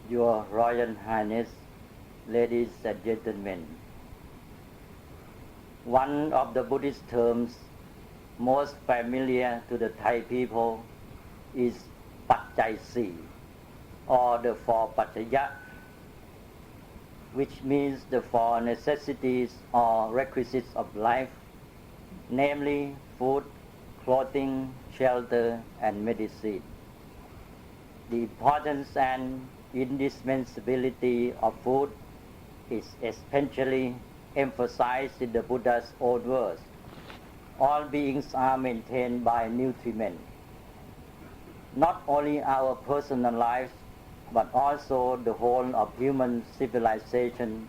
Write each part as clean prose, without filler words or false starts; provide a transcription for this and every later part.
Your Royal Highness, ladies and gentlemen, one of the Buddhist terms most familiar to the Thai people isปัจจัย or the four Paccaya, which means the four necessities or requisites of life, namely food, clothing, shelter, and medicine. The importance and indispensability of food is especially emphasized in the Buddha's own words. All beings are maintained by nutriment. Not only our personal lives, but also the whole of human civilization,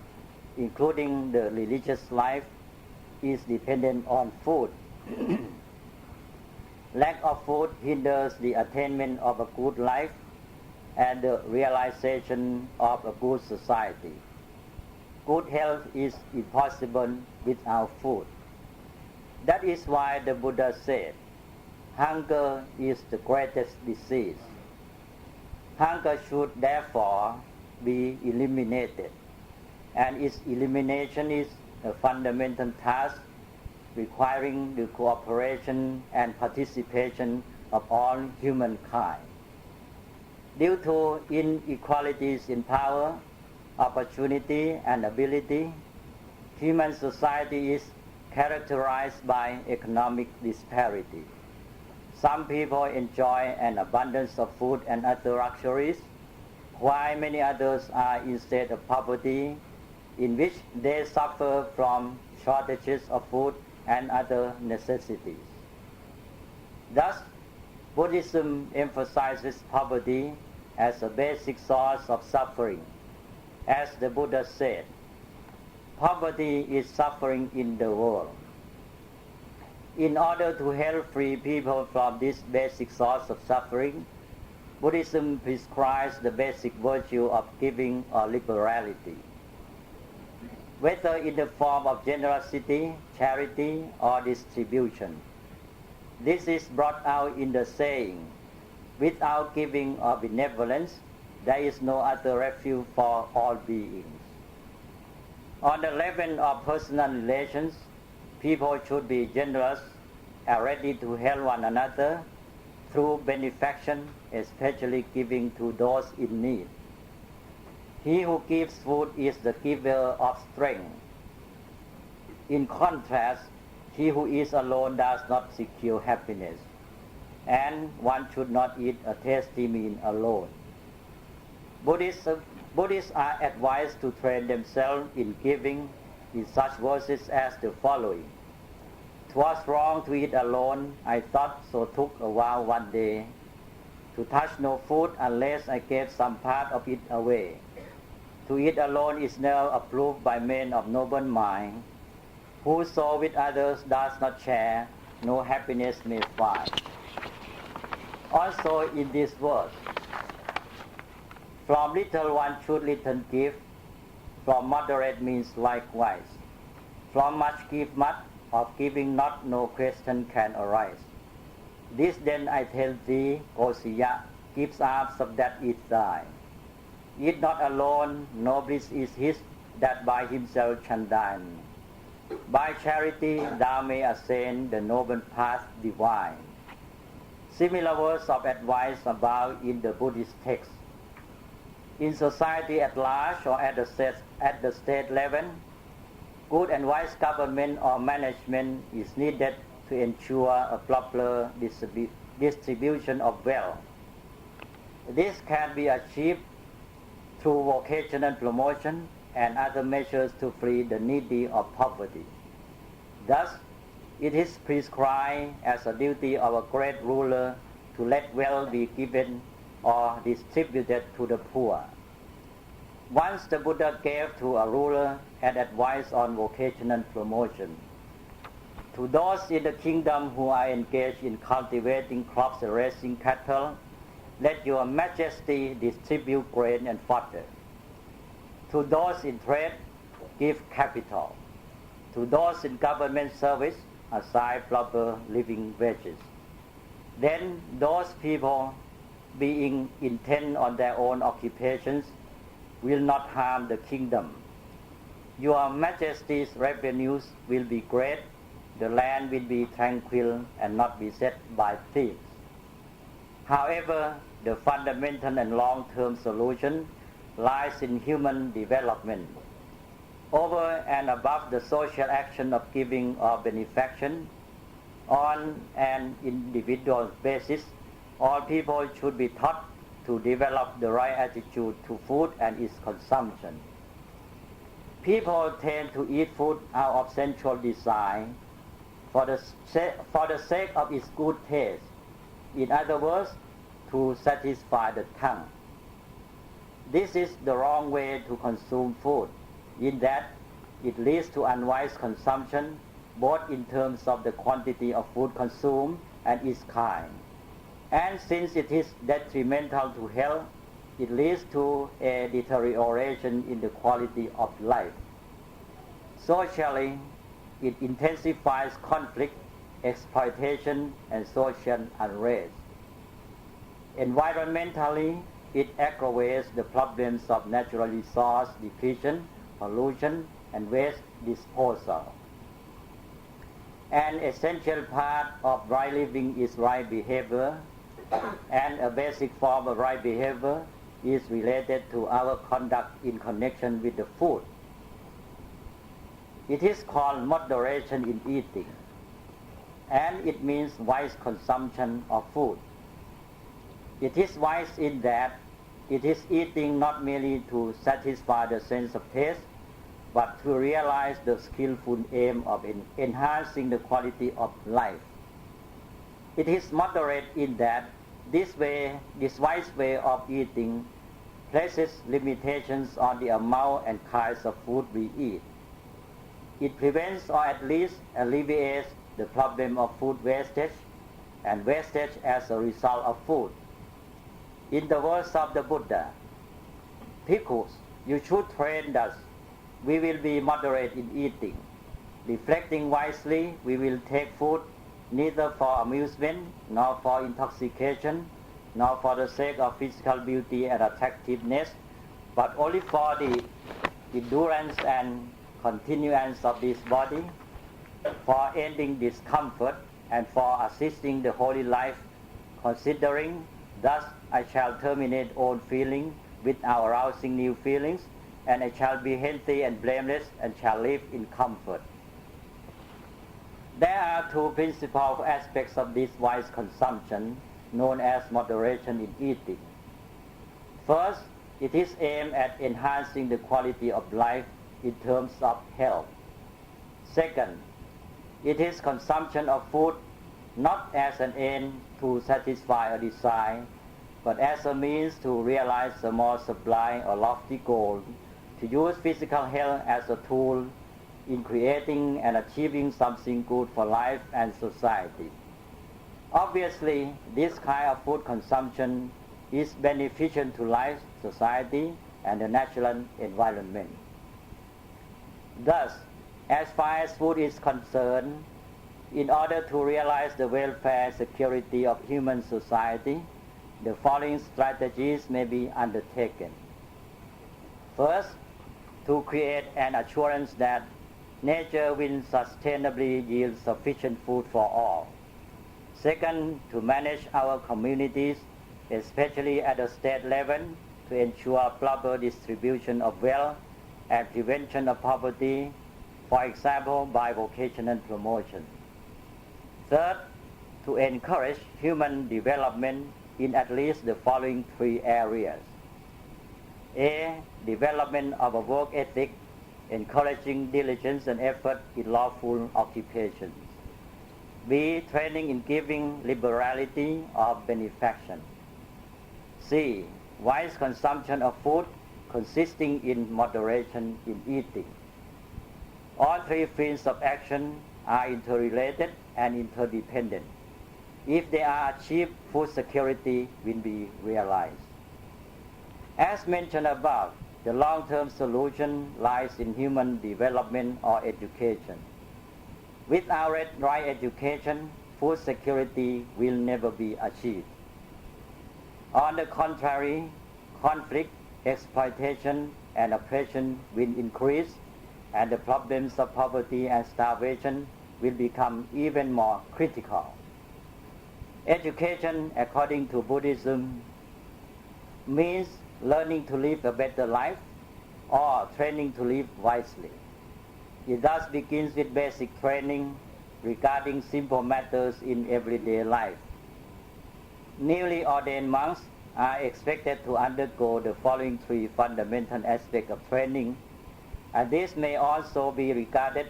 including the religious life, is dependent on food. Lack of food hinders the attainment of a good life and the realization of a good society. Good health is impossible without food. That is why the Buddha said, hunger is the greatest disease. Hunger should therefore be eliminated, and its elimination is a fundamental task requiring the cooperation and participation of all humankind. Due to inequalities in power, opportunity, and ability, human society is characterized by economic disparity. Some people enjoy an abundance of food and other luxuries, while many others are in state of poverty, in which they suffer from shortages of food and other necessities. Thus, Buddhism emphasizes poverty as a basic source of suffering. As the Buddha said, poverty is suffering in the world. In order to help free people from this basic source of suffering, Buddhism prescribes the basic virtue of giving or liberality. Whether in the form of generosity, charity, or distribution. This is brought out in the saying, without giving or benevolence, there is no other refuge for all beings. On the level of personal relations, people should be generous and ready to help one another through benefaction, especially giving to those in need. He who gives food is the giver of strength. In contrast, he who is alone does not secure happiness, and one should not eat a tasty meal alone. Buddhists are advised to train themselves in giving in such verses as the following. 'Twas wrong to eat alone, I thought, so took a vow one day, to touch no food unless I gave some part of it away. To eat alone is now approved by men of noble mind. Whoso with others does not share, no happiness may find. Also in this verse, from little one should little give, from moderate means likewise. From much give much, of giving not no question can arise. This then I tell thee, Kosiya, gives up of that is thine. Eat not alone, no bliss is his, that by himself shall dine. By charity thou may ascend the noble path divine. Similar words of advice abound in the Buddhist text. In society at large or at the state level, good and wise government or management is needed to ensure a proper distribution of wealth. This can be achieved through vocational promotion and other measures to free the needy of poverty. Thus, it is prescribed as a duty of a great ruler to let wealth be given or distributed to the poor. Once the Buddha gave to a ruler an advice on vocational promotion. To those in the kingdom who are engaged in cultivating crops and raising cattle, let your majesty distribute grain and fodder. To those in trade, give capital. To those in government service, assign proper living wages. Then those people, being intent on their own occupations, will not harm the kingdom. Your Majesty's revenues will be great, the land will be tranquil and not beset by thieves. However, the fundamental and long-term solution lies in human development. Over and above the social action of giving or benefaction, on an individual basis, all people should be taught to develop the right attitude to food and its consumption. People tend to eat food out of sensual desire for the sake of its good taste. In other words, to satisfy the tongue. This is the wrong way to consume food, in that it leads to unwise consumption, both in terms of the quantity of food consumed and its kind. And since it is detrimental to health, it leads to a deterioration in the quality of life. Socially, it intensifies conflict, exploitation, and social unrest. Environmentally, it aggravates the problems of natural resource depletion, pollution, and waste disposal. An essential part of right living is right behavior, and a basic form of right behavior is related to our conduct in connection with the food. It is called moderation in eating, and it means wise consumption of food. It is wise in that it is eating not merely to satisfy the sense of taste, but to realize the skillful aim of enhancing the quality of life. It is moderate in that this wise way of eating places limitations on the amount and kinds of food we eat. It prevents or at least alleviates the problem of food wastage and wastage as a result of food. In the words of the Buddha, "Bhikkhus, you should train thus. We will be moderate in eating. Reflecting wisely, we will take food neither for amusement, nor for intoxication, nor for the sake of physical beauty and attractiveness, but only for the endurance and continuance of this body, for ending discomfort, and for assisting the holy life, considering thus I shall terminate old feeling without arousing new feelings, and I shall be healthy and blameless and shall live in comfort." There are two principal aspects of this wise consumption known as moderation in eating. First, it is aimed at enhancing the quality of life in terms of health. Second, it is consumption of food not as an end to satisfy a desire, but as a means to realize a more sublime or lofty goal, to use physical health as a tool in creating and achieving something good for life and society. Obviously, this kind of food consumption is beneficial to life, society, and the natural environment. Thus, as far as food is concerned, in order to realize the welfare and security of human society, the following strategies may be undertaken. First, to create an assurance that nature will sustainably yield sufficient food for all. Second, to manage our communities, especially at the state level, to ensure proper distribution of wealth and prevention of poverty, for example, by vocational promotion. Third, to encourage human development in at least the following three areas. A. Development of a work ethic, encouraging diligence and effort in lawful occupations. B. Training in giving, liberality or benefaction. C. Wise consumption of food consisting in moderation in eating. All three fields of action are interrelated and interdependent. If they are achieved, food security will be realized. As mentioned above, the long-term solution lies in human development or education. Without right education, food security will never be achieved. On the contrary, conflict, exploitation and oppression will increase, and the problems of poverty and starvation will become even more critical. Education, according to Buddhism, means learning to live a better life or training to live wisely. It thus begins with basic training regarding simple matters in everyday life. Newly ordained monks are expected to undergo the following three fundamental aspects of training, and this may also be regarded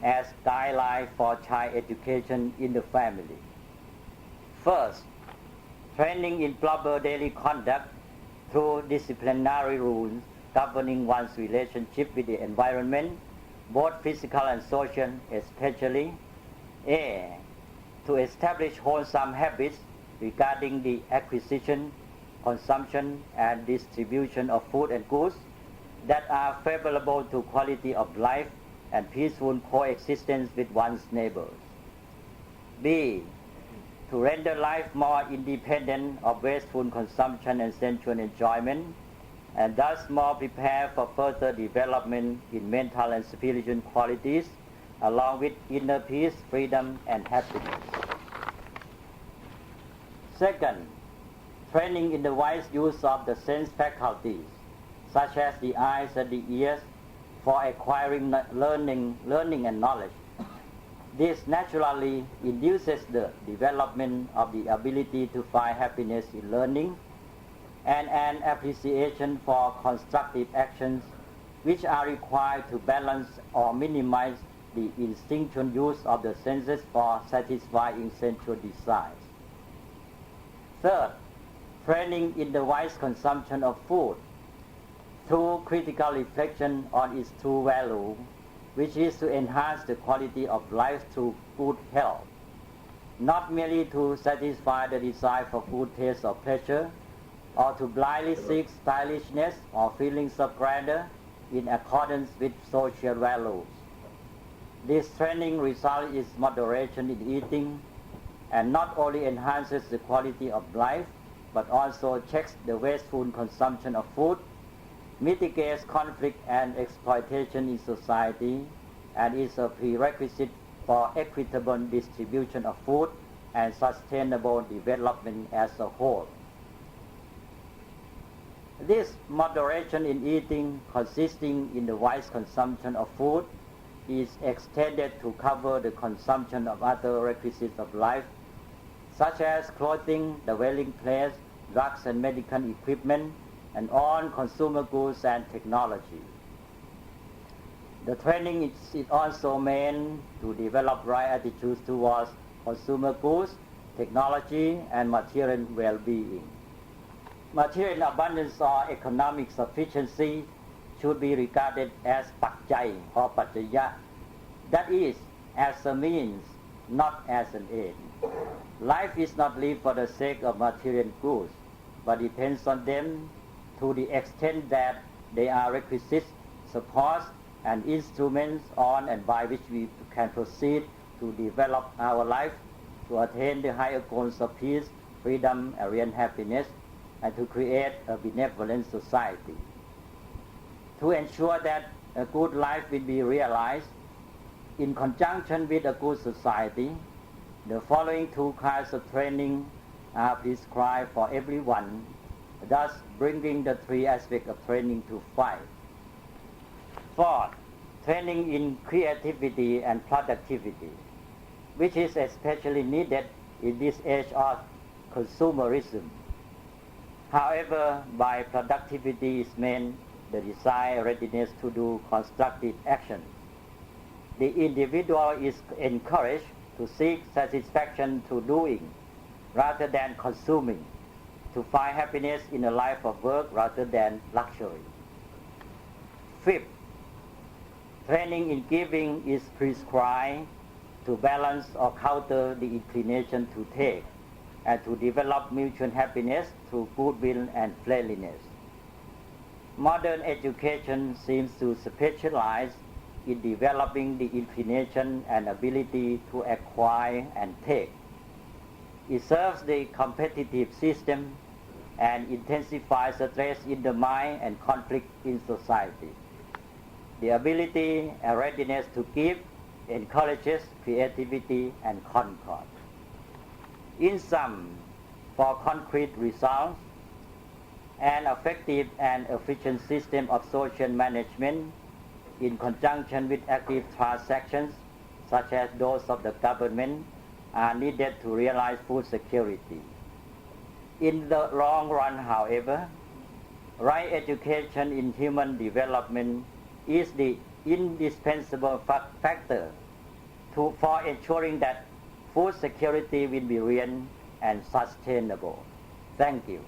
as guidelines for child education in the family. First, training in proper daily conduct through disciplinary rules governing one's relationship with the environment, both physical and social, especially A. To establish wholesome habits regarding the acquisition, consumption, and distribution of food and goods that are favorable to quality of life and peaceful coexistence with one's neighbors. B. To render life more independent of wasteful consumption and sensual enjoyment, and thus more prepared for further development in mental and spiritual qualities, along with inner peace, freedom, and happiness. Second, training in the wise use of the sense faculties, such as the eyes and the ears, for acquiring learning and knowledge. This naturally induces the development of the ability to find happiness in learning and an appreciation for constructive actions which are required to balance or minimize the instinctual use of the senses for satisfying sensual desires. Third, training in the wise consumption of food through critical reflection on its true value, which is to enhance the quality of life through good health, not merely to satisfy the desire for good taste or pleasure, or to blindly seek stylishness or feelings of grandeur in accordance with social values. This training results in moderation in eating, and not only enhances the quality of life, but also checks the wasteful consumption of food, mitigates conflict and exploitation in society, and is a prerequisite for equitable distribution of food and sustainable development as a whole. This moderation in eating, consisting in the wise consumption of food, is extended to cover the consumption of other requisites of life, such as clothing, the dwelling place, drugs and medical equipment, and all consumer goods and technology. The training is also meant to develop right attitudes towards consumer goods, technology, and material well-being. Material abundance or economic sufficiency should be regarded asปัจจัย or ปัจจยะ, that is, as a means, not as an end. Life is not lived for the sake of material goods, but depends on them to the extent that they are requisites, supports, and instruments on and by which we can proceed to develop our life, to attain the higher goals of peace, freedom, and real happiness, and to create a benevolent society. To ensure that a good life will be realized, in conjunction with a good society, the following two kinds of training are prescribed for everyone, thus bringing the three aspects of training to 5. Fourth, training in creativity and productivity, which is especially needed in this age of consumerism. However, by productivity is meant the desire readiness to do constructive action. The individual is encouraged to seek satisfaction through doing rather than consuming, to find happiness in a life of work rather than luxury. Fifth, training in giving is prescribed to balance or counter the inclination to take, and to develop mutual happiness through goodwill and friendliness. Modern education seems to specialize in developing the inclination and ability to acquire and take. It serves the competitive system and intensify stress in the mind and conflict in society. The ability and readiness to give encourages creativity and concord. In sum, for concrete results, an effective and efficient system of social management in conjunction with active transactions such as those of the government are needed to realize food security. In the long run, however, right education in human development is the indispensable factor for ensuring that food security will be real and sustainable. Thank you.